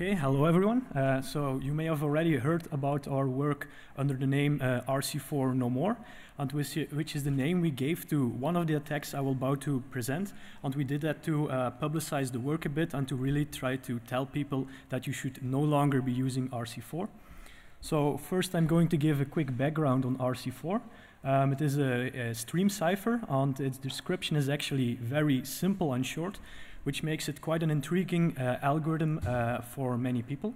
Okay, hello everyone. So you may have already heard about our work under the name RC4 No More, and which is the name we gave to one of the attacks I will about to present. And we did that to publicize the work a bit and to really try to tell people that you should no longer be using RC4. So first I'm going to give a quick background on RC4. It is a stream cipher, and its description is actually very simple and short, which makes it quite an intriguing algorithm for many people.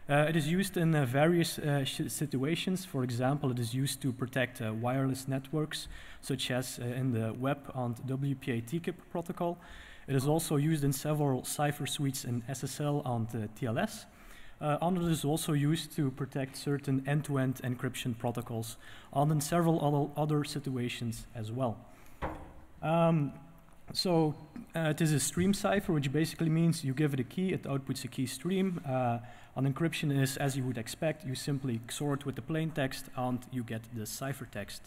It is used in various situations. For example, it is used to protect wireless networks, such as in the web and WPA-TKIP protocol. It is also used in several cipher suites in SSL and TLS. And it is also used to protect certain end-to-end encryption protocols, and in several other situations as well. So it is a stream cipher, which basically means you give it a key, it outputs a key stream. And encryption is, as you would expect, you simply XOR it with the plaintext and you get the ciphertext.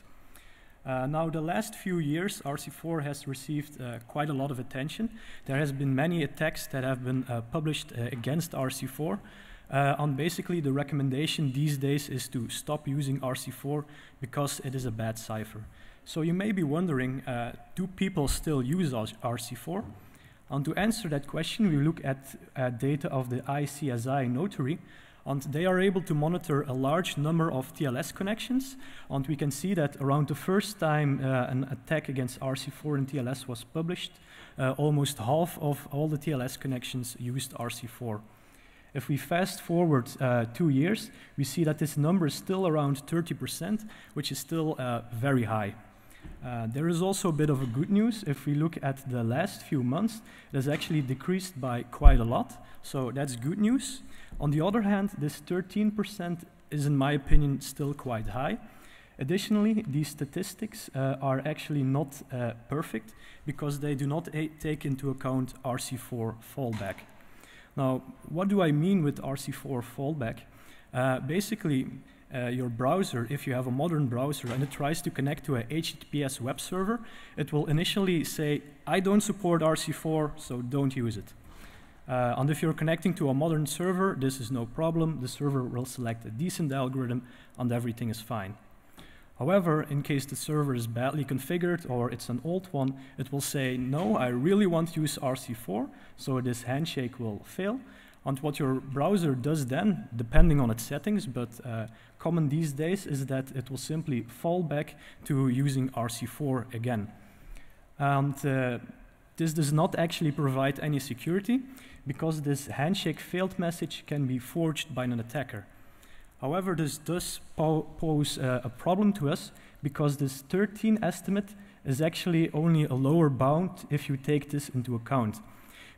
Now, the last few years, RC4 has received quite a lot of attention. There has been many attacks that have been published against RC4. And basically, the recommendation these days is to stop using RC4 because it is a bad cipher. So you may be wondering, do people still use RC4? And to answer that question, we look at data of the ICSI notary, and they are able to monitor a large number of TLS connections. And we can see that around the first time an attack against RC4 and TLS was published, almost half of all the TLS connections used RC4. If we fast forward 2 years, we see that this number is still around 30%, which is still very high. There is also a bit of a good news. If we look at the last few months, it has actually decreased by quite a lot, so that's good news. On the other hand, this 13% is, in my opinion, still quite high. Additionally, these statistics are actually not perfect because they do not take into account RC4 fallback. Now, what do I mean with RC4 fallback? Basically, your browser, if you have a modern browser and it tries to connect to a HTTPS web server, it will initially say, I don't support RC4, so don't use it. And if you're connecting to a modern server, this is no problem. The server will select a decent algorithm and everything is fine. However, in case the server is badly configured or it's an old one, it will say, no, I really want to use RC4, so this handshake will fail. And what your browser does then, depending on its settings, but common these days, is that it will simply fall back to using RC4 again. And this does not actually provide any security, because this handshake failed message can be forged by an attacker. However, this does pose a problem to us, because this 13 estimate is actually only a lower bound if you take this into account.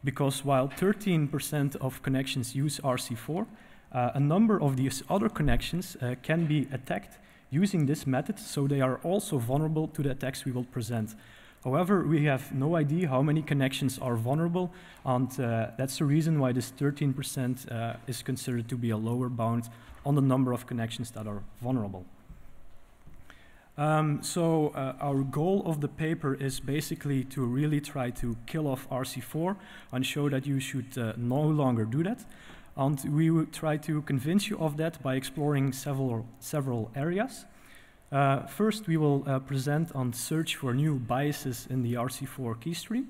Because while 13% of connections use RC4, a number of these other connections can be attacked using this method, so they are also vulnerable to the attacks we will present. However, we have no idea how many connections are vulnerable, and that's the reason why this 13% is considered to be a lower bound on the number of connections that are vulnerable. Our goal of the paper is basically to really try to kill off RC4 and show that you should no longer do that. And we will try to convince you of that by exploring several areas. First, we will present and search for new biases in the RC4 keystream.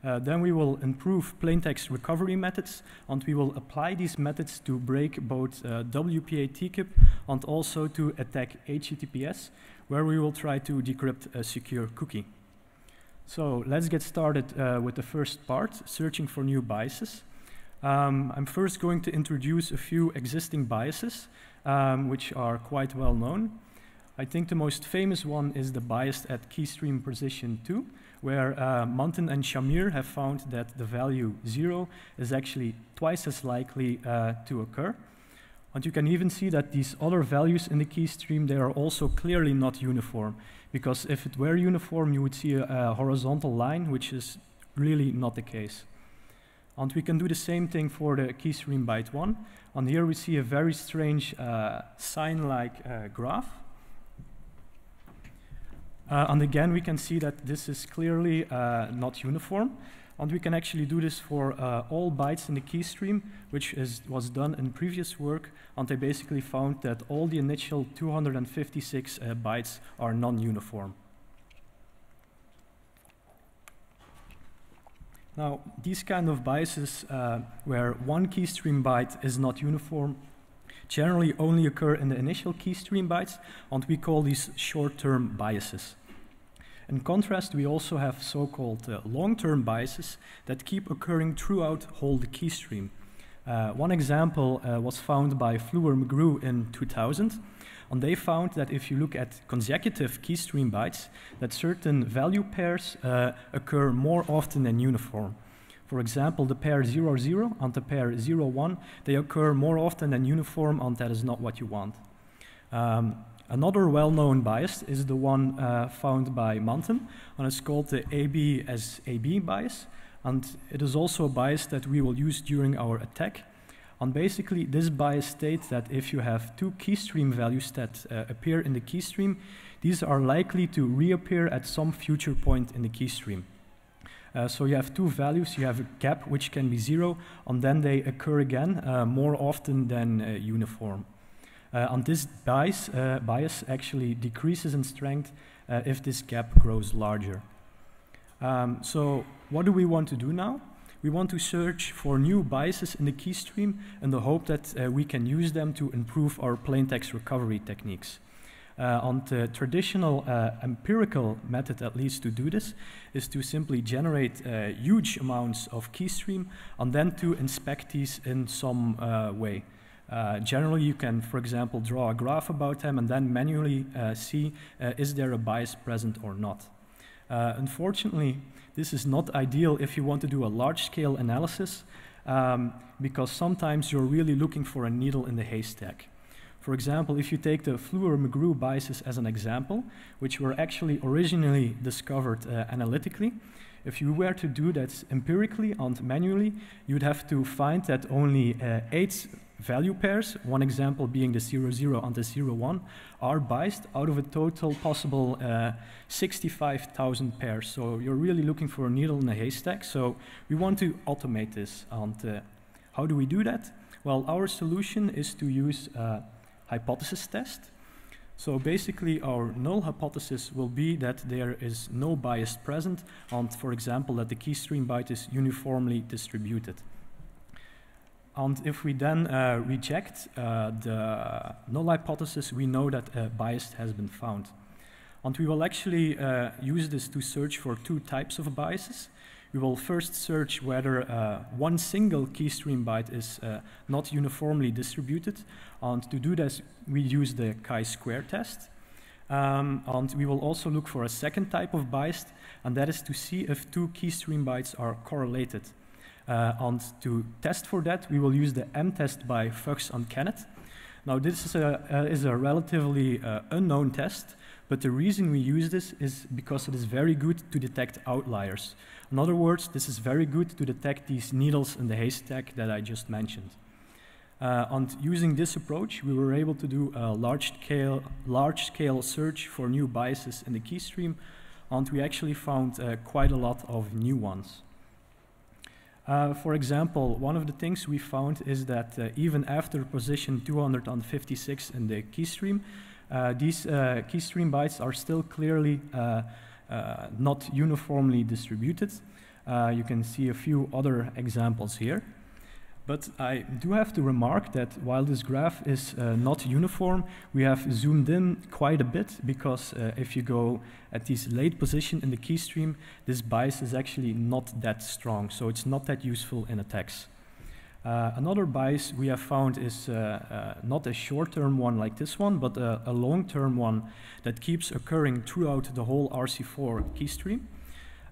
Then we will improve plaintext recovery methods, and we will apply these methods to break both WPA-TKIP and also to attack HTTPS, where we will try to decrypt a secure cookie. So let's get started with the first part, searching for new biases. I'm first going to introduce a few existing biases, which are quite well known. I think the most famous one is the bias at keystream position 2, where Mantin and Shamir have found that the value 0 is actually twice as likely to occur. And you can even see that these other values in the keystream, they are also clearly not uniform, because if it were uniform, you would see a horizontal line, which is really not the case. And we can do the same thing for the keystream byte 1. And here we see a very strange sine-like graph. And again, we can see that this is clearly not uniform. And we can actually do this for all bytes in the keystream, which was done in previous work, and they basically found that all the initial 256 bytes are non-uniform. Now, these kind of biases, where one keystream byte is not uniform, generally only occur in the initial keystream bytes, and we call these short-term biases. In contrast, we also have so-called long-term biases that keep occurring throughout whole the keystream. One example was found by Fluor-McGrew in 2000, and they found that if you look at consecutive keystream bytes, that certain value pairs occur more often than uniform. For example, the pair 0, 0 and the pair 0, 1, they occur more often than uniform, and that is not what you want. Another well-known bias is the one found by Mantin, and it's called the ABSAB bias, and it is also a bias that we will use during our attack. And basically, this bias states that if you have two keystream values that appear in the keystream, these are likely to reappear at some future point in the keystream. So you have two values, you have a gap which can be 0, and then they occur again more often than uniform. And this bias actually decreases in strength if this gap grows larger. So what do we want to do now? We want to search for new biases in the keystream in the hope that we can use them to improve our plaintext recovery techniques. And the traditional empirical method, at least, to do this is to simply generate huge amounts of keystream and then to inspect these in some way. Generally, you can, for example, draw a graph about them and then manually see is there a bias present or not. Unfortunately, this is not ideal if you want to do a large-scale analysis because sometimes you're really looking for a needle in the haystack. For example, if you take the Fluor-McGrew biases as an example, which were actually originally discovered analytically, if you were to do that empirically and manually, you'd have to find that only 8 value pairs, one example being the 0, 0 and the 0, 1, are biased out of a total possible 65,000 pairs. So you're really looking for a needle in a haystack. So we want to automate this. And how do we do that? Well, our solution is to use a hypothesis test. So basically, our null hypothesis will be that there is no bias present, and for example, that the keystream byte is uniformly distributed. And if we then reject the null hypothesis, we know that a bias has been found. And we will actually use this to search for two types of biases. We will first search whether one single keystream byte is not uniformly distributed. And to do this, we use the chi-square test. And we will also look for a second type of bias, and that is to see if two keystream bytes are correlated. And to test for that, we will use the M-test by Fuchs and Kenneth. Now, this is a relatively unknown test, but the reason we use this is because it is very good to detect outliers. In other words, this is very good to detect these needles in the haystack that I just mentioned. And using this approach, we were able to do a large-scale search for new biases in the keystream, and we actually found quite a lot of new ones. For example, one of the things we found is that even after position 256 in the keystream, these keystream bytes are still clearly not uniformly distributed. You can see a few other examples here. But I do have to remark that while this graph is not uniform, we have zoomed in quite a bit because if you go at this late position in the keystream, this bias is actually not that strong, so it's not that useful in attacks. Another bias we have found is not a short-term one like this one, but a long-term one that keeps occurring throughout the whole RC4 keystream.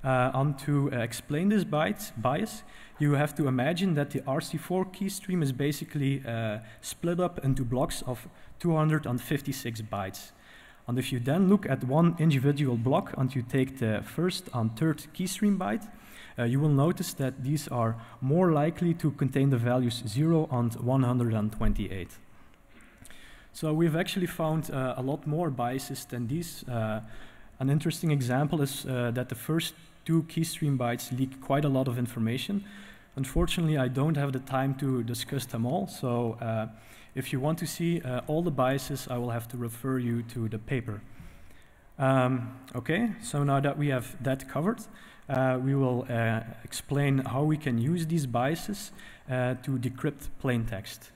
And to explain this bias, you have to imagine that the RC4 keystream is basically split up into blocks of 256 bytes. And if you then look at one individual block and you take the first and third keystream byte, you will notice that these are more likely to contain the values 0 and 128. So we've actually found a lot more biases than these. An interesting example is that the first 2 keystream bytes leak quite a lot of information. Unfortunately, I don't have the time to discuss them all, so if you want to see all the biases, I will have to refer you to the paper. Okay, so now that we have that covered, we will explain how we can use these biases to decrypt plain text.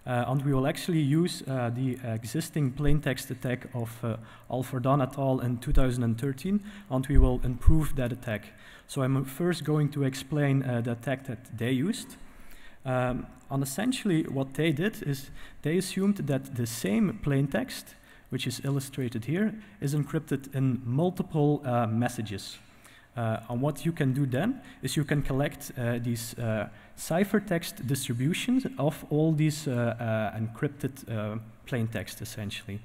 And we will actually use the existing plain text attack of Alfredan et al. In 2013, and we will improve that attack. So I'm first going to explain the attack that they used. And essentially what they did is they assumed that the same plain text, which is illustrated here, is encrypted in multiple messages. And what you can do then is you can collect these ciphertext distributions of all these encrypted plain text, essentially.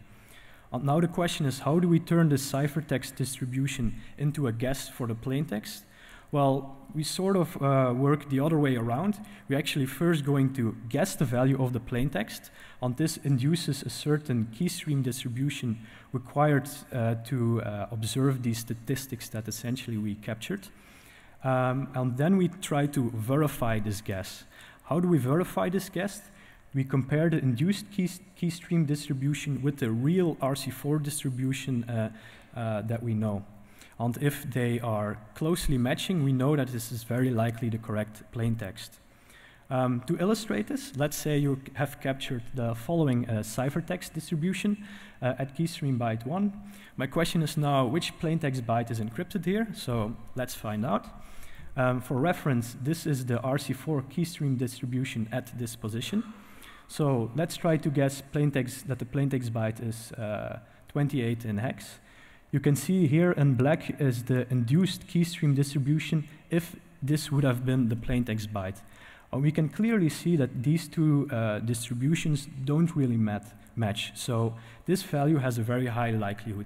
And now the question is, how do we turn this ciphertext distribution into a guess for the plain text? Well, we sort of work the other way around. We're actually first going to guess the value of the plain text, and this induces a certain keystream distribution required to observe these statistics that essentially we captured. And then we try to verify this guess. How do we verify this guess? We compare the induced keystream distribution with the real RC4 distribution that we know. And if they are closely matching, we know that this is very likely the correct plain text. To illustrate this, let's say you have captured the following ciphertext distribution at keystream byte 1. My question is now, which plaintext byte is encrypted here? So let's find out. For reference, this is the RC4 keystream distribution at this position. So let's try to guess that the plaintext byte is 28 in hex. You can see here in black is the induced keystream distribution if this would have been the plaintext byte. We can clearly see that these two distributions don't really match, so this value has a very high likelihood.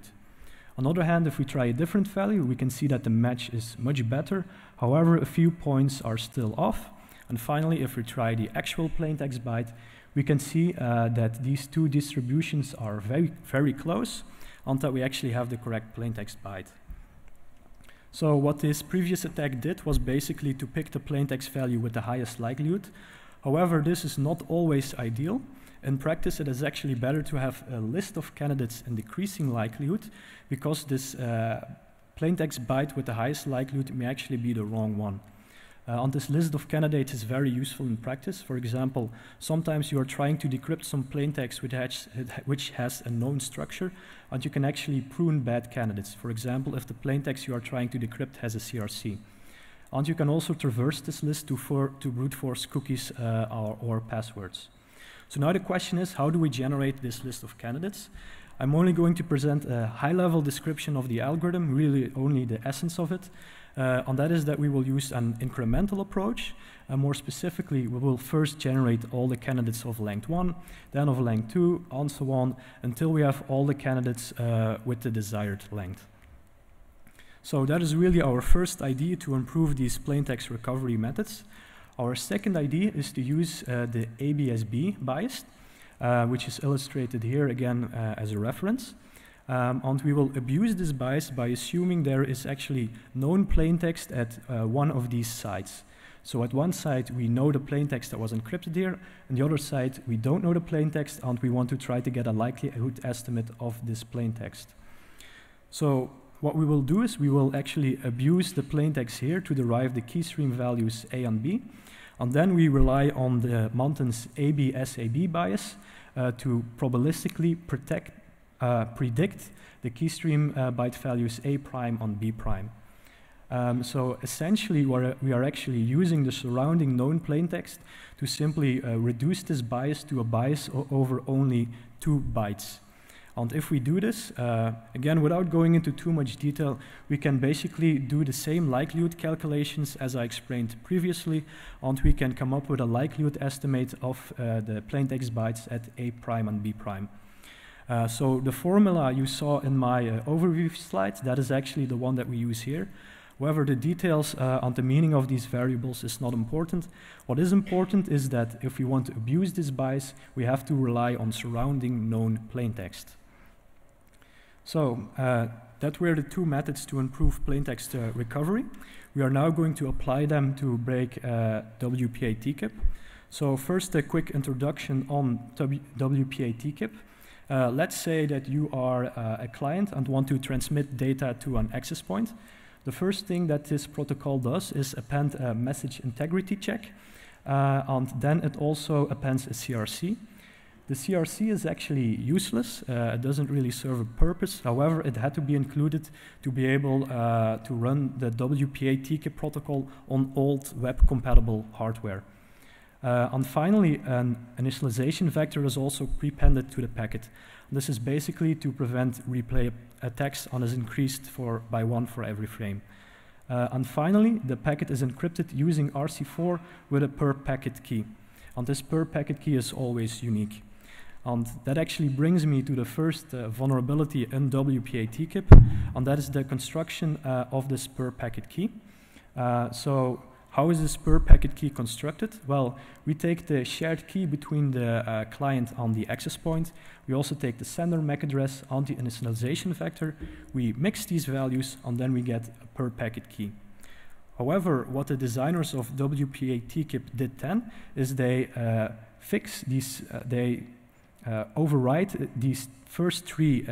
On the other hand, if we try a different value, we can see that the match is much better. However, a few points are still off. And finally, if we try the actual plaintext byte, we can see that these two distributions are very, very close, and that we actually have the correct plaintext byte. So what this previous attack did was basically to pick the plaintext value with the highest likelihood. However, this is not always ideal. In practice, it is actually better to have a list of candidates in decreasing likelihood, because this plaintext byte with the highest likelihood may actually be the wrong one. And this list of candidates is very useful in practice. For example, sometimes you are trying to decrypt some plaintext which has a known structure, and you can actually prune bad candidates. For example, if the plaintext you are trying to decrypt has a CRC. And you can also traverse this list to brute force cookies or passwords. So now the question is, how do we generate this list of candidates? I'm only going to present a high-level description of the algorithm, really only the essence of it. And that is that we will use an incremental approach. More specifically, we will first generate all the candidates of length 1, then of length 2, and so on, until we have all the candidates with the desired length. So that is really our first idea to improve these plaintext recovery methods. Our second idea is to use the ABSAB bias, which is illustrated here again as a reference. And we will abuse this bias by assuming there is actually known plaintext at one of these sites. So at one site we know the plaintext that was encrypted here, and the other site we don't know the plaintext, and we want to try to get a likelihood estimate of this plaintext. So what we will do is we will actually abuse the plaintext here to derive the keystream values A and B, and then we rely on the Mantin's ABSAB bias to probabilistically predict the keystream byte values A prime and B prime. So essentially we are actually using the surrounding known plaintext to simply reduce this bias to a bias over only 2 bytes. And if we do this, again, without going into too much detail, we can basically do the same likelihood calculations as I explained previously, and we can come up with a likelihood estimate of the plaintext bytes at A prime and B prime. So the formula you saw in my overview slide, that is actually the one that we use here. However, the details on the meaning of these variables is not important. What is important is that if we want to abuse this bias, we have to rely on surrounding known plaintext. So that were the two methods to improve plaintext recovery. We are now going to apply them to break WPA-TKIP. So first, a quick introduction on WPA-TKIP. Let's say that you are a client and want to transmit data to an access point. The first thing that this protocol does is append a message integrity check, and then it also appends a CRC. The CRC is actually useless. It doesn't really serve a purpose. However, it had to be included to be able to run the WPA-TKIP protocol on old web-compatible hardware. And finally, an initialization vector is also prepended to the packet. This is basically to prevent replay attacks and is increased by 1 for every frame. And finally, the packet is encrypted using RC4 with a per packet key. And this per packet key is always unique. And that actually brings me to the first vulnerability in WPA-TKIP, and that is the construction of this per packet key. So how is this per packet key constructed? Well, we take the shared key between the client and the access point. We also take the sender MAC address and the initialization vector. We mix these values, and then we get a per packet key. However, what the designers of WPA-TKIP did then is they override these first three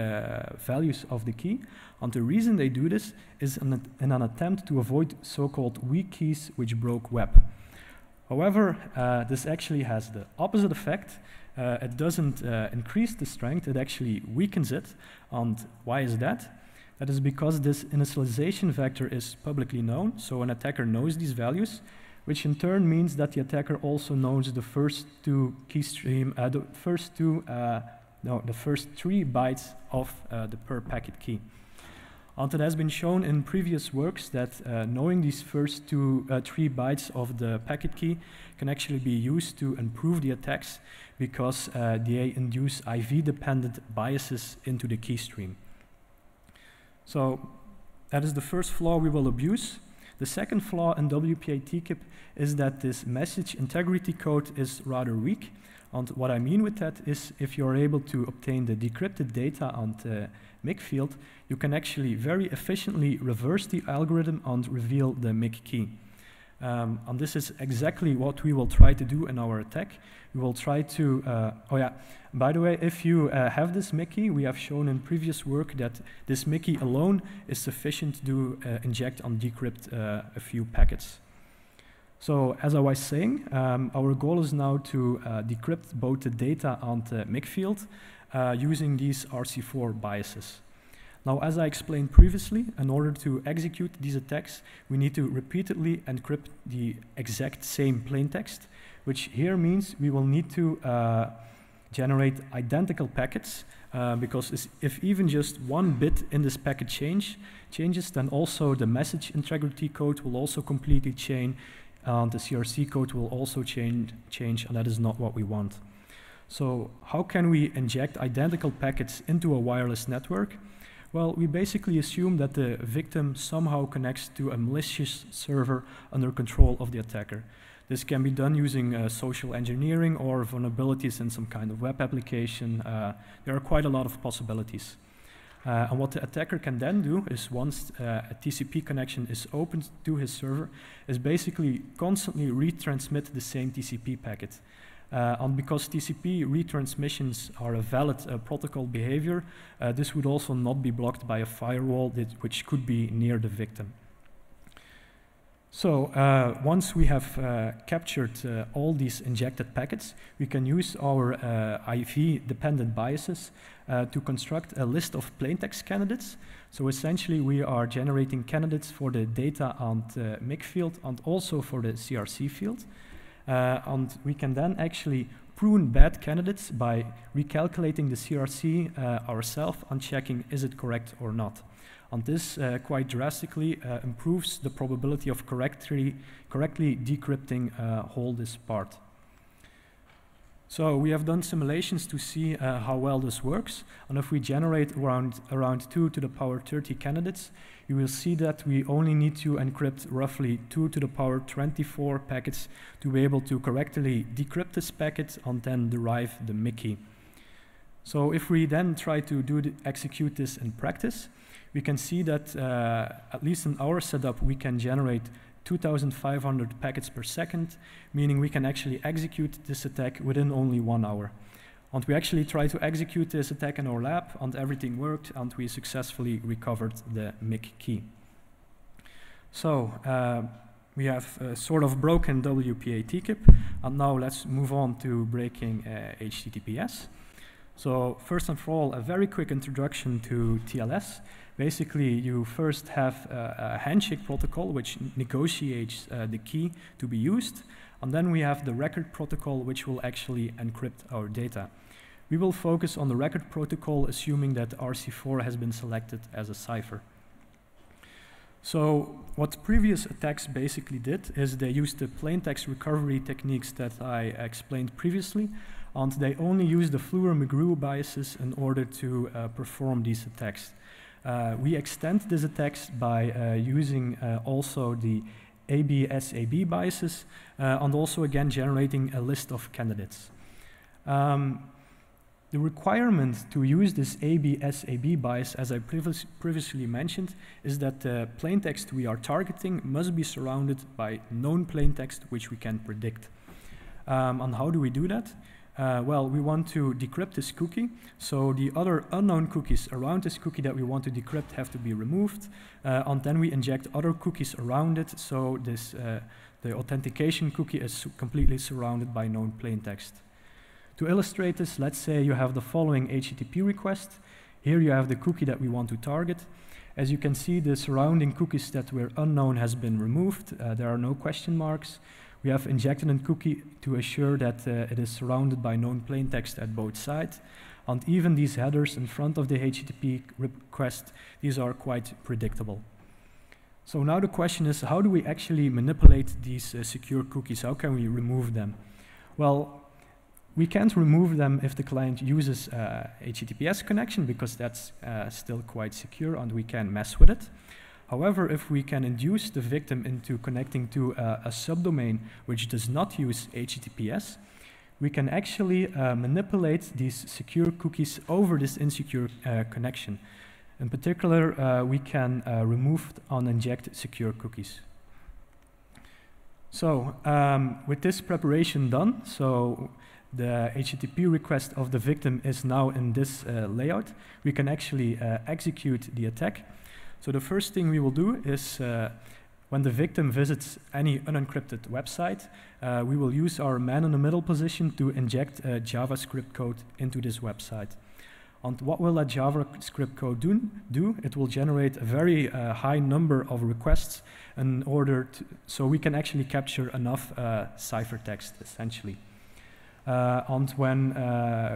values of the key. And the reason they do this is in an attempt to avoid so-called weak keys which broke web. However, this actually has the opposite effect. It doesn't increase the strength, it actually weakens it. And why is that? That is because this initialization vector is publicly known, so an attacker knows these values, which in turn means that the attacker also knows the first two keystream, the first 3 bytes of the per packet key. And it has been shown in previous works that knowing these first 3 bytes of the packet key can actually be used to improve the attacks because they induce IV-dependent biases into the keystream. So that is the first flaw we will abuse. The second flaw in WPA-TKIP is that this message integrity code is rather weak. And what I mean with that is if you're able to obtain the decrypted data on the MIC field, you can actually very efficiently reverse the algorithm and reveal the MIC key. And this is exactly what we will try to do in our attack. We will try to, by the way, if you have this MIC key, we have shown in previous work that this MIC key alone is sufficient to inject and decrypt a few packets. So as I was saying, our goal is now to decrypt both the data and the MIC field using these RC4 biases. Now, as I explained previously, in order to execute these attacks, we need to repeatedly encrypt the exact same plaintext, which here means we will need to generate identical packets, because if even just 1 bit in this packet changes, then also the message integrity code will also completely change, and the CRC code will also change, and that is not what we want. So how can we inject identical packets into a wireless network? Well, we basically assume that the victim somehow connects to a malicious server under control of the attacker. This can be done using social engineering or vulnerabilities in some kind of web application. There are quite a lot of possibilities. And what the attacker can then do is once a TCP connection is opened to his server, is basically constantly retransmit the same TCP packet. And because TCP retransmissions are a valid protocol behavior, this would also not be blocked by a firewall which could be near the victim. So once we have captured all these injected packets, we can use our IV-dependent biases to construct a list of plaintext candidates. So essentially, we are generating candidates for the data and MIC field and also for the CRC field. And we can then actually prune bad candidates by recalculating the CRC ourselves and checking is it correct or not. And this quite drastically improves the probability of correctly decrypting whole this part. So we have done simulations to see how well this works. And if we generate around 2 to the power 30 candidates, you will see that we only need to encrypt roughly 2 to the power 24 packets to be able to correctly decrypt this packet and then derive the MIC key. So if we then try to execute this in practice, we can see that at least in our setup, we can generate 2,500 packets per second, meaning we can actually execute this attack within only 1 hour. And we actually tried to execute this attack in our lab, and everything worked, and we successfully recovered the MIC key. So we have sort of broken WPA-TKIP, and now let's move on to breaking HTTPS. So first and for all, a very quick introduction to TLS. Basically, you first have a handshake protocol which negotiates the key to be used, and then we have the record protocol which will actually encrypt our data. We will focus on the record protocol, assuming that RC4 has been selected as a cipher. So what previous attacks basically did is they used the plaintext recovery techniques that I explained previously, and they only used the Fluor-McGrew biases in order to perform these attacks. We extend these attacks by using also the ABSAB biases and also again generating a list of candidates. The requirement to use this ABSAB bias, as I previously mentioned, is that the plaintext we are targeting must be surrounded by known plaintext which we can predict. And how do we do that? Well, we want to decrypt this cookie, so the other unknown cookies around this cookie that we want to decrypt have to be removed, and then we inject other cookies around it, so this, the authentication cookie is completely surrounded by known plaintext. To illustrate this, let's say you have the following HTTP request. Here you have the cookie that we want to target. As you can see, the surrounding cookies that were unknown has been removed. There are no question marks. We have injected a cookie to assure that it is surrounded by known plaintext at both sides. And even these headers in front of the HTTP request, these are quite predictable. So now the question is, how do we actually manipulate these secure cookies? How can we remove them? Well, we can't remove them if the client uses HTTPS connection, because that's still quite secure and we can mess with it. However, if we can induce the victim into connecting to a subdomain which does not use HTTPS, we can actually manipulate these secure cookies over this insecure connection. In particular, we can remove and inject secure cookies. So with this preparation done, so the HTTP request of the victim is now in this layout, we can actually execute the attack. So the first thing we will do is when the victim visits any unencrypted website, we will use our man-in-the-middle position to inject JavaScript code into this website. And what will that JavaScript code do? It will generate a very high number of requests in order to, so we can actually capture enough ciphertext, essentially. And when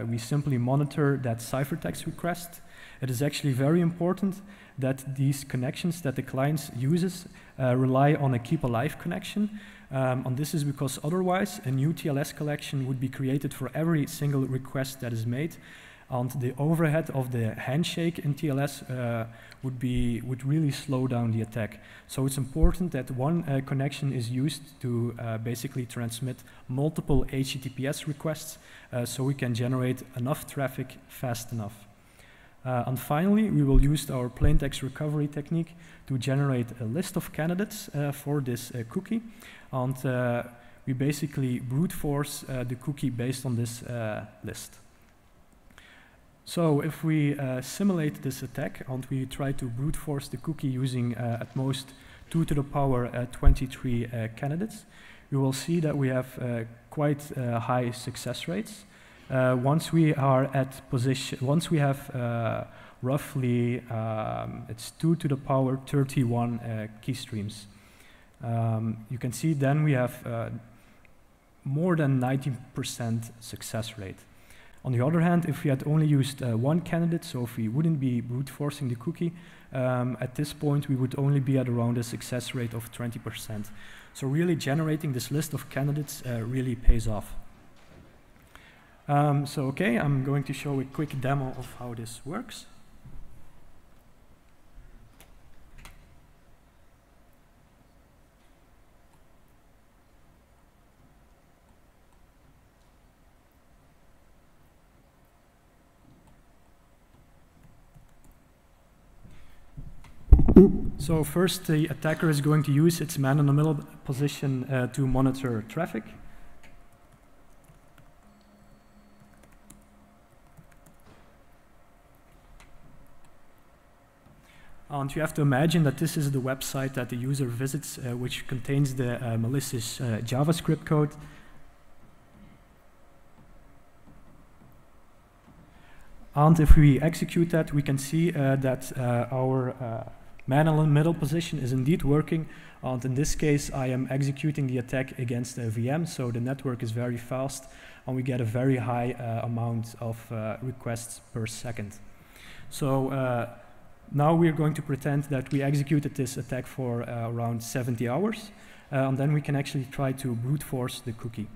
we simply monitor that ciphertext request, it is actually very important that these connections that the client uses rely on a keep alive connection. And this is because otherwise a new TLS collection would be created for every single request that is made, and the overhead of the handshake in TLS would really slow down the attack. So it's important that one connection is used to basically transmit multiple HTTPS requests so we can generate enough traffic fast enough. And finally, we will use our plaintext recovery technique to generate a list of candidates for this cookie. And we basically brute force the cookie based on this list. So if we simulate this attack and we try to brute force the cookie using at most 2 to the power 23 candidates, we will see that we have quite high success rates. Once we are at position, once we have roughly, it's 2 to the power 31 keystreams. You can see then we have more than 90% success rate. On the other hand, if we had only used one candidate, so if we wouldn't be brute forcing the cookie, at this point we would only be at around a success rate of 20%. So really generating this list of candidates really pays off. So okay, I'm going to show a quick demo of how this works. So first, the attacker is going to use its man-in-the-middle position to monitor traffic. And you have to imagine that this is the website that the user visits, which contains the malicious JavaScript code. And if we execute that, we can see that our man-in-the-middle position is indeed working. And in this case, I am executing the attack against a VM, so the network is very fast, and we get a very high amount of requests per second. So now we're going to pretend that we executed this attack for around 70 hours, and then we can actually try to brute force the cookie.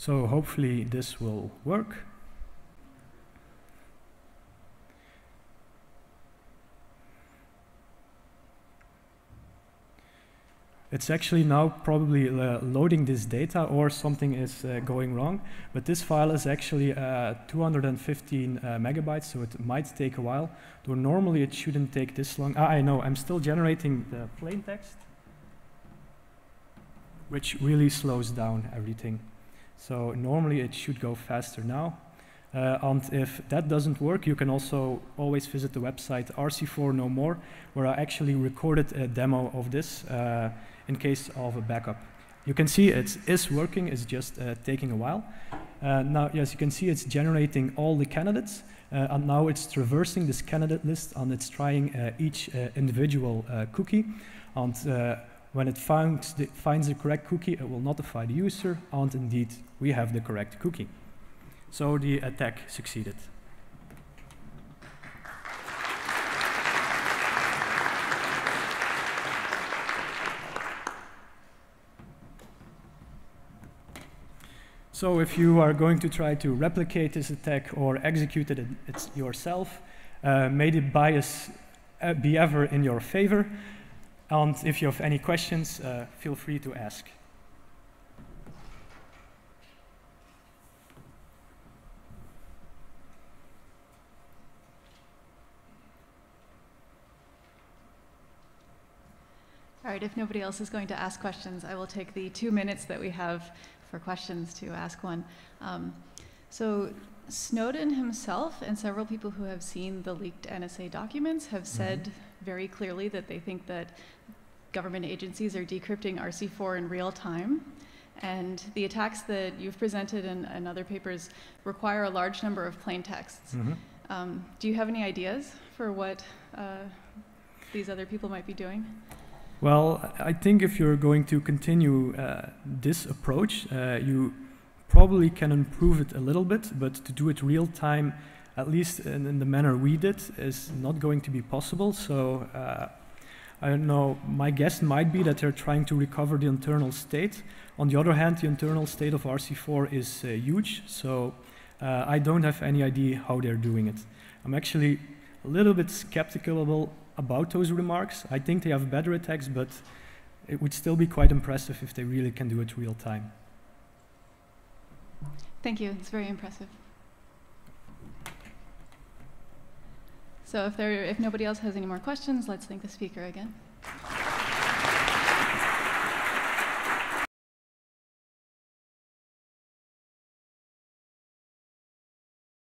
So hopefully this will work. It's actually now probably loading this data, or something is going wrong, but this file is actually 215 megabytes, so it might take a while. Though normally it shouldn't take this long. I know, I'm still generating the plain text, which really slows down everything. So normally it should go faster now. And if that doesn't work, you can also always visit the website RC4 No More, where I actually recorded a demo of this in case of a backup. You can see it is working, it's just taking a while. Now, yes, you can see it's generating all the candidates, and now it's traversing this candidate list, and it's trying each individual cookie. And when it finds the correct cookie, it will notify the user, and indeed, we have the correct cookie. So the attack succeeded. So if you are going to try to replicate this attack or execute it yourself, may the bias be ever in your favor. And if you have any questions, feel free to ask. All right, if nobody else is going to ask questions, I will take the 2 minutes that we have for questions to ask one. So Snowden himself and several people who have seen the leaked NSA documents have said very clearly that they think that government agencies are decrypting RC4 in real time. And the attacks that you've presented in other papers require a large number of plain texts. Do you have any ideas for what these other people might be doing? Well, I think if you're going to continue this approach, you probably can improve it a little bit, but to do it real time, at least in the manner we did, is not going to be possible. So I don't know, my guess might be that they're trying to recover the internal state. On the other hand, the internal state of RC4 is huge, so I don't have any idea how they're doing it. I'm actually a little bit skeptical about those remarks. I think they have better attacks, but it would still be quite impressive if they really can do it real time. Thank you, it's very impressive. So if nobody else has any more questions, let's thank the speaker again.